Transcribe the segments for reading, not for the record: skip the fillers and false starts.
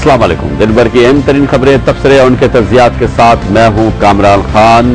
अस्सलाम वालेकुम। दिन भर की अहम तरीन खबरें, तबसरे और उनके तज्जियात के साथ मैं हूँ Kamran Khan.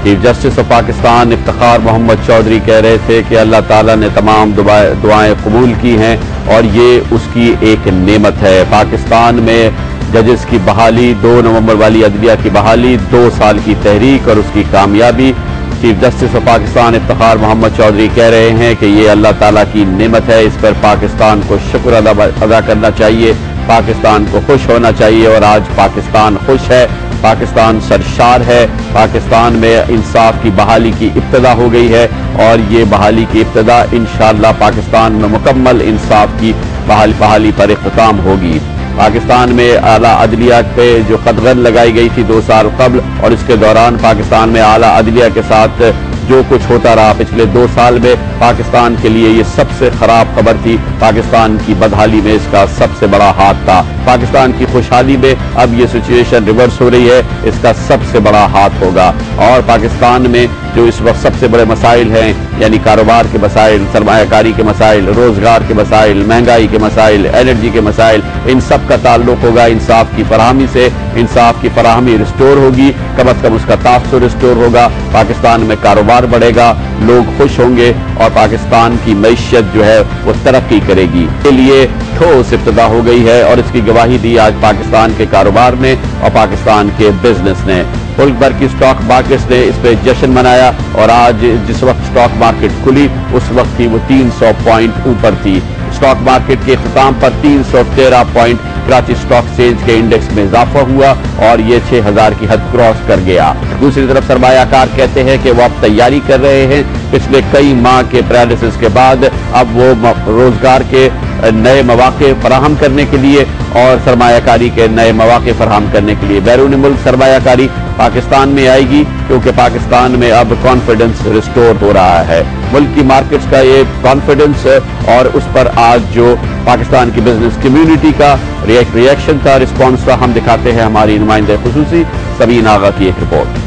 Chief justice of Pakistan Iftikhar Mohammad Chaudhry कह रहे थे कि अल्लाह ताला ने तमाम दुआएं कबूल की हैं और ये उसकी एक नेमत है। पाकिस्तान में जजेस की बहाली, 2 नवंबर वाली अदलिया की बहाली, 2 साल की तहरीक और उसकी कामयाबी। Chief justice of Pakistan Iftikhar Mohammad Chaudhry कह रहे हैं कि ये अल्लाह ताला की नेमत है, इस पर पाकिस्तान को शुक्र अदा करना चाहिए, पाकिस्तान को खुश होना चाहिए और आज पाकिस्तान खुश है, पाकिस्तान सरशार है। पाकिस्तान में इंसाफ की बहाली की इब्तिदा हो गई है और ये बहाली की इब्तिदा इंशाअल्लाह पाकिस्तान में मुकम्मल इंसाफ की बहाली पर इख्तिताम होगी। पाकिस्तान में आला अदलिया पे जो कदगन लगाई गई थी 2 साल कबल और इसके दौरान पाकिस्तान में आला अदलिया के साथ जो कुछ होता रहा पिछले 2 साल में, पाकिस्तान के लिए ये सबसे खराब खबर थी। पाकिस्तान की बदहाली में इसका सबसे बड़ा हाथ था। पाकिस्तान की खुशहाली में अब ये सिचुएशन रिवर्स हो रही है, इसका सबसे बड़ा हाथ होगा। और पाकिस्तान में जो इस वक्त सबसे बड़े मसाइल हैं, यानी कारोबार के मसाइल, सरमायाकारी के मसाइल, रोजगार के मसाइल, महंगाई के मसाइल, एनर्जी के मसाइल, इन सब का ताल्लुक होगा इंसाफ की फराहमी से। इंसाफ की फराहमी रिस्टोर होगी, कम अज कम उसका तासुर रिस्टोर होगा, पाकिस्तान में कारोबार बढ़ेगा, लोग खुश होंगे और पाकिस्तान की मईशत जो है वो तरक्की करेगी। इसके लिए ठोस इब्तिदा हो गई है और इसकी गवाही दी आज पाकिस्तान के कारोबार ने और पाकिस्तान के बिजनेस ने। मुल्क भर की स्टॉक मार्केट्स ने इस पर जश्न मनाया और आज जिस वक्त स्टॉक मार्केट खुली उस वक्त ही वो 300 पॉइंट ऊपर थी। स्टॉक मार्केट के इख्तिताम पर 313 पॉइंट कराची स्टॉक एक्सचेंज के इंडेक्स में इजाफा हुआ और ये 6000 की हद क्रॉस कर गया। दूसरी तरफ सरमायाकार कहते हैं कि वो अब तैयारी कर रहे हैं पिछले कई माह के पैरालिसिस के बाद, अब वो रोजगार के नए मौके फराहम करने के लिए और सरमायाकारी के नए मौके फराहम करने के लिए बैरून मुल्क सरमायाकारी पाकिस्तान में आएगी, क्योंकि पाकिस्तान में अब कॉन्फिडेंस रिस्टोर हो रहा है। मुल्क की मार्केट्स का ये कॉन्फिडेंस और उस पर आज जो पाकिस्तान की बिजनेस कम्युनिटी का रिएक्शन था, रिस्पॉन्स था, हम दिखाते हैं हमारी नुमाइंदे खुसूसी सबीन आगा की एक रिपोर्ट।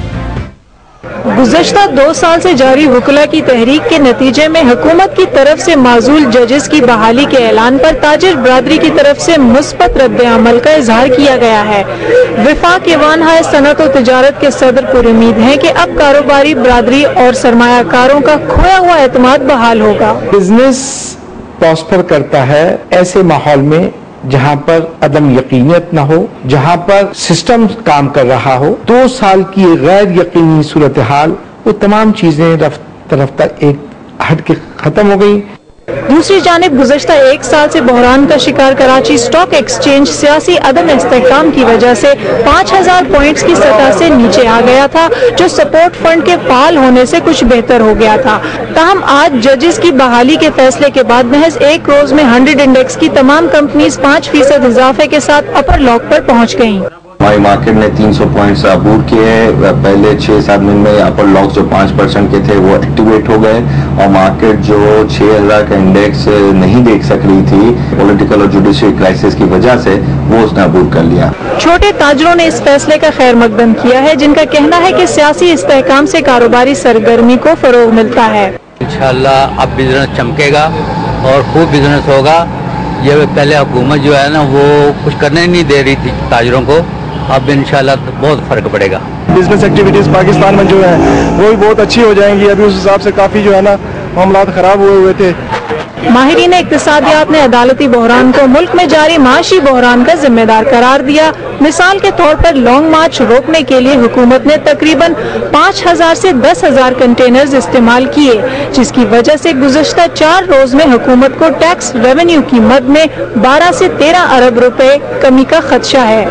गुज़श्ता 2 साल से जारी वकला की तहरीक के नतीजे में हुकूमत की तरफ से माजूल जजेस की बहाली के ऐलान पर ताजिर बरादरी की तरफ से मुस्बत रद्द-ए-अमल का इजहार किया गया है। विफाक एवान सनत और तिजारत के सदर पुर उम्मीद हैं कि अब कारोबारी बरादरी और सरमायाकारों का खोया हुआ एतमाद बहाल होगा। बिजनेस प्रॉस्पर करता है ऐसे माहौल में जहां पर अदम यकीनियत न हो, जहां पर सिस्टम काम कर रहा हो। 2 साल की गैर यकीनी सूरत हाल, वो तमाम चीजें रफ्ता रफ्ता एक हट के खत्म हो गई। दूसरी जानिब गुज़श्ता 1 साल से बहरान का शिकार कराची स्टॉक एक्सचेंज सियासी अदम इस्तेहकाम की वजह से 5000 पॉइंट्स की सतह से नीचे आ गया था, जो सपोर्ट फंड के फाल होने से कुछ बेहतर हो गया था। ताहम आज जजेस की बहाली के फैसले के बाद महज 1 रोज में 100 इंडेक्स की तमाम कंपनीज 5% इजाफे के साथ अपर लॉक पर पहुँच गयी। हमारी मार्केट ने 300 पॉइंट्स अबूर किए हैं। पहले 6-7 दिन में अपर लॉक्स जो 5% के थे वो एक्टिवेट हो गए और मार्केट जो 6000 का इंडेक्स नहीं देख सक रही थी पॉलिटिकल और जुडिशरी क्राइसिस की वजह से, वो उसने अबूर कर लिया। छोटे ताजरों ने इस फैसले का खैर मकदम किया है, जिनका कहना है कि सियासी इस्तेहकाम से कारोबारी सरगर्मी को फरोग मिलता है। इंशाअल्लाह अब बिजनेस चमकेगा और खूब बिजनेस होगा। ये पहले हुकूमत जो है ना वो कुछ करने नहीं दे रही थी ताजरों को, अब इंशाल्लाह बहुत फर्क पड़ेगा। बिजनेस एक्टिविटीज पाकिस्तान में जो है वो भी बहुत अच्छी हो जाएंगी। अभी उस हिसाब से काफी जो है ना मामलात खराब हुए थे। माहिरीन इक्तिसादियात ने अदालती बहरान को मुल्क में जारी माशी बहरान का जिम्मेदार करार दिया। मिसाल के तौर पर लॉन्ग मार्च रोकने के लिए हुकूमत ने तकरीबन 5000 से 10,000 कंटेनर्स इस्तेमाल किए, जिसकी वजह से गुज़श्ता 4 रोज में हुकूमत को टैक्स रेवेन्यू की मद में 12 से 13 अरब रुपए कमी का खदशा है।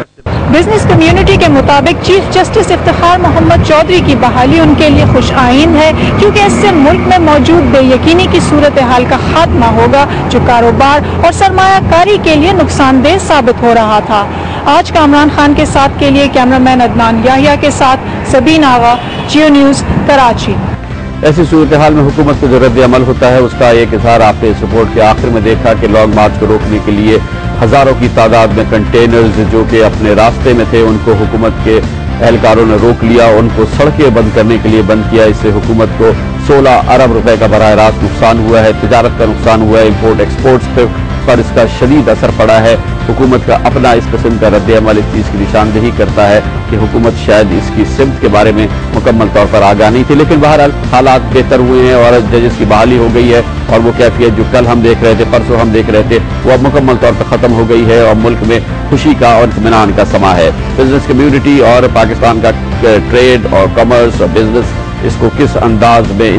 बिजनेस कम्युनिटी के मुताबिक चीफ जस्टिस इफ्तिखार मोहम्मद चौधरी की बहाली उनके लिए खुश आइन है, क्योंकि इससे मुल्क में मौजूद बेयकीनी की सूरत हाल का खात्मा होगा, जो कारोबार और सरमायाकारी के लिए नुकसानदेह साबित हो रहा था। आज कामरान खान के साथ के लिए कैमरामैन अदनान याहिया के साथ सबीन आगा, जियो न्यूज़, कराची। ऐसी सूरत हाल में हुकूमत का जो रद्द अमल होता है उसका एक इजहार आपने इस रिपोर्ट के आखिर में देखा कि लॉन्ग मार्च को रोकने के लिए हजारों की तादाद में कंटेनर्स जो कि अपने रास्ते में थे उनको हुकूमत के एहलकारों ने रोक लिया, उनको सड़कें बंद करने के लिए बंद किया। इससे हुकूमत को 16 अरब रुपए का बराह रास्त नुकसान हुआ है, तिजारत का नुकसान हुआ है, इम्पोर्ट एक्सपोर्ट्स पर इसका शदीद असर पड़ा है। حکومت کا اپنا اس قسم کا رد عمل اس چیز کی نشاندہی کرتا ہے کہ حکومت شاید اس کی سمت کے بارے میں مکمل طور پر آگاہ نہیں تھی، لیکن بہرحال حالات بہتر ہوئے ہیں اور ججز کی بحالی ہو گئی ہے، اور وہ کیفیت جو کل ہم دیکھ رہے تھے، پرسوں ہم دیکھ رہے تھے، وہ اب مکمل طور پر ختم ہو گئی ہے اور ملک میں خوشی کا اور اطمینان کا سما ہے۔ بزنس کمیونٹی اور پاکستان کا ٹریڈ اور کامرس اور بزنس اس کو کس انداز میں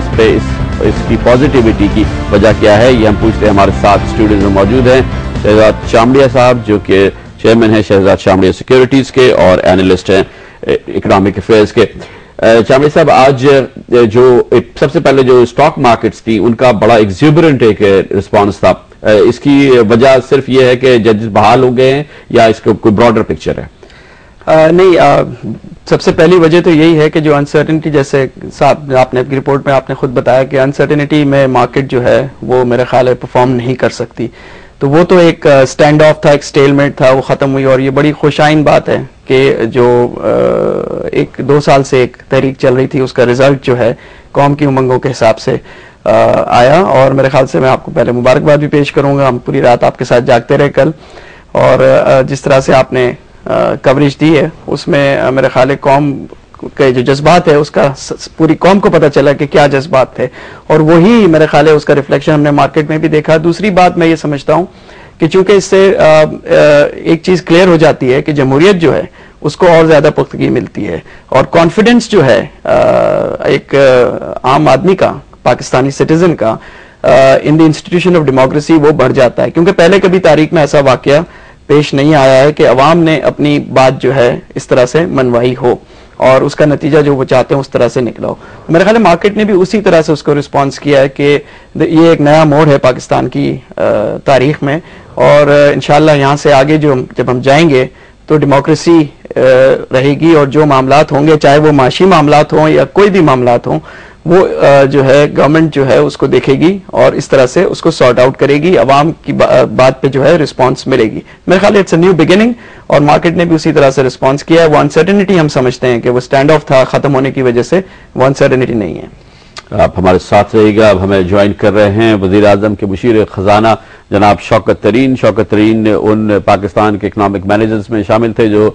اس کی پازیٹیوٹی کی وجہ کیا ہے، یہ ہم پوچھتے ہیں۔ ہمارے ساتھ اسٹوڈیو میں موجود ہیں شہزاد شامڑیہ صاحب، جو کہ چیئرمین ہیں شہزاد شامڑیہ سیکیورٹیز کے اور اینالسٹ ہیں اکنامک افیئرز کے۔ شامڑیہ صاحب، آج جو سب سے پہلے جو اسٹاک مارکیٹس تھی ان کا بڑا ایگزیبرنٹ ایک رسپانس تھا، اس کی وجہ صرف یہ ہے کہ ججز بحال ہو گئے ہیں یا اس کا کوئی براڈر پکچر ہے؟ نہیں، سب سے پہلی وجہ تو یہی ہے کہ جو انسرٹنٹی، جیسے صاحب آپ نے اپنی رپورٹ میں آپ نے خود بتایا کہ انسرٹنٹی میں مارکیٹ جو ہے وہ میرے خیال ہے پرفارم نہیں کر سکتی، تو وہ تو ایک سٹینڈ آف تھا، ایک سٹیلمیٹ تھا، وہ ختم ہوئی، اور یہ بڑی خوشائن بات ہے کہ جو 1-2 سال سے ایک تحریک چل رہی تھی اس کا رزلٹ جو ہے قوم کی امنگوں کے حساب سے آیا، اور میرے خیال سے میں آپ کو پہلے مبارکباد بھی پیش کروں گا۔ ہم پوری رات آپ کے ساتھ جاگتے رہے کل، اور جس طرح سے آپ نے کوریج دی ہے اس میں میرے خیال ہے قوم کے جو جذبات ہے اس کا پوری قوم کو پتہ چلا کہ کیا جذبات تھے، اور وہی میرے خیال ہے اس کا ریفلیکشن ہم نے مارکیٹ میں بھی دیکھا۔ دوسری بات میں یہ سمجھتا ہوں کہ چونکہ اس سے ایک چیز کلیئر ہو جاتی ہے کہ جمہوریت جو ہے اس کو اور زیادہ پختگی ملتی ہے، اور کانفیڈنس جو ہے ایک عام آدمی کا، پاکستانی سٹیزن کا ان دی انسٹیٹیوشن آف ڈیموکریسی وہ بڑھ جاتا ہے، کیونکہ پہلے کبھی تاریخ میں ایسا واقعہ پیش نہیں آیا ہے کہ عوام نے اپنی بات جو ہے اس طرح سے منوائی ہو اور اس کا نتیجہ جو وہ چاہتے ہیں اس طرح سے نکلا ہو۔ میرے خیال ہے مارکیٹ نے بھی اسی طرح سے اس کو رسپانس کیا ہے کہ یہ ایک نیا موڑ ہے پاکستان کی تاریخ میں، اور انشاءاللہ یہاں سے آگے جب ہم جائیں گے تو ڈیموکریسی رہے گی، اور جو معاملات ہوں گے چاہے وہ معاشی معاملات ہوں یا کوئی بھی معاملات ہوں، وہ جو ہے گورنمنٹ جو ہے اس کو دیکھے گی اور اس طرح سے اس کو سارٹ آؤٹ کرے گی، عوام کی بات پہ جو ہے رسپانس ملے گی۔ میرے خیال ہے اٹس اے نیو بگننگ، اور مارکیٹ نے بھی اسی طرح سے رسپانس کیا ہے۔ وہ انسرٹنٹی ہم سمجھتے ہیں کہ وہ اسٹینڈ آف تھا، ختم ہونے کی وجہ سے وہ انسرٹنٹی نہیں ہے۔ آپ ہمارے ساتھ رہے گا، اب ہمیں جوائن کر رہے ہیں وزیر اعظم کے مشیر خزانہ جناب شوکت ترین۔ شوکت ترین ان پاکستان کے اکنامک مینیجرز میں شامل تھے جو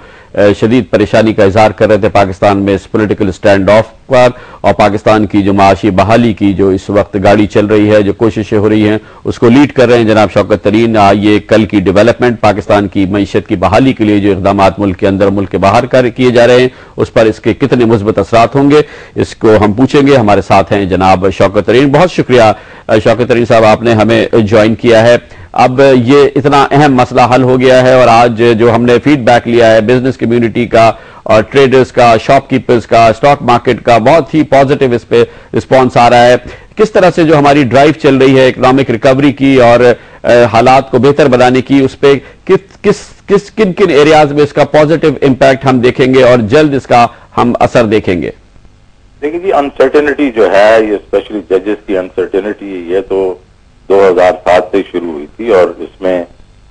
شدید پریشانی کا اظہار کر رہے تھے پاکستان میں اس پولیٹیکل سٹینڈ آف پر، اور پاکستان کی جو معاشی بحالی کی جو اس وقت گاڑی چل رہی ہے، جو کوششیں ہو رہی ہیں، اس کو لیڈ کر رہے ہیں جناب شوکت ترین۔ یہ کل کی ڈیولپمنٹ، پاکستان کی معیشت کی بحالی کے لیے جو اقدامات ملک کے اندر ملک کے باہر کیے جا رہے ہیں، اس پر اس کے کتنے مثبت اثرات ہوں گے، اس کو ہم پوچھیں گے۔ ہمارے ساتھ ہیں جناب شوکت ترین۔ بہت شکریہ شوکت ترین صاحب، آپ نے ہمیں جوائن کیا ہے۔ اب یہ اتنا اہم مسئلہ حل ہو گیا ہے، اور آج جو ہم نے فیڈ بیک لیا ہے بزنس کمیونٹی کا اور ٹریڈرز کا، شاپ کیپرز کا، اسٹاک مارکیٹ کا، بہت ہی پازیٹیو اس پہ رسپانس آ رہا ہے۔ کس طرح سے جو ہماری ڈرائیو چل رہی ہے اکنامک ریکوری کی اور حالات کو بہتر بنانے کی، اس پہ کن کن ایریاز میں اس کا پازیٹیو امپیکٹ ہم دیکھیں گے اور جلد اس کا ہم اثر دیکھیں گے؟ دیکھیں جی، انسرٹنٹی جو ہے یہ اسپیشلی ججز کی انسرٹنٹی، یہ تو 2007 سے شروع ہوئی تھی، اور اس میں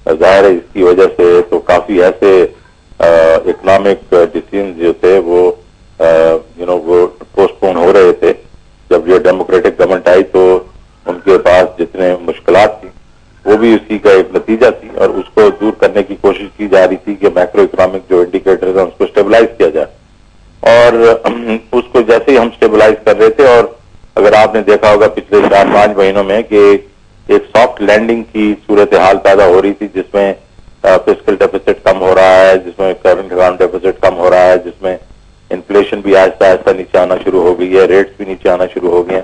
ظاہر ہے اس کی وجہ سے تو کافی ایسے اکنامک ڈیسیژن جو تھے وہ وہ پوسٹ پون ہو رہے تھے۔ جب یہ ڈیموکریٹک گورنمنٹ آئی تو ان کے پاس جتنے مشکلات تھیں وہ بھی اسی کا ایک نتیجہ تھی، اور اس کو دور کرنے کی کوشش کی جا رہی تھی کہ میکرو اکنامک جو انڈیکیٹرز ہیں اس کو اسٹیبلائز کیا جائے، اور اس کو جیسے ہی ہم اسٹیبلائز کر رہے تھے، اور اگر آپ نے دیکھا ہوگا پچھلے 4-5 مہینوں میں کہ ایک سافٹ لینڈنگ کی صورتحال پیدا ہو رہی تھی، جس میں فسکل ڈیفیسٹ کم ہو رہا ہے، جس میں کرنٹ اکاؤنٹ ڈیفیسٹ کم ہو رہا ہے، جس میں انفلیشن بھی آہستہ آہستہ نیچے آنا شروع ہو گئی ہے، ریٹس بھی نیچے آنا شروع ہو گئے ہیں۔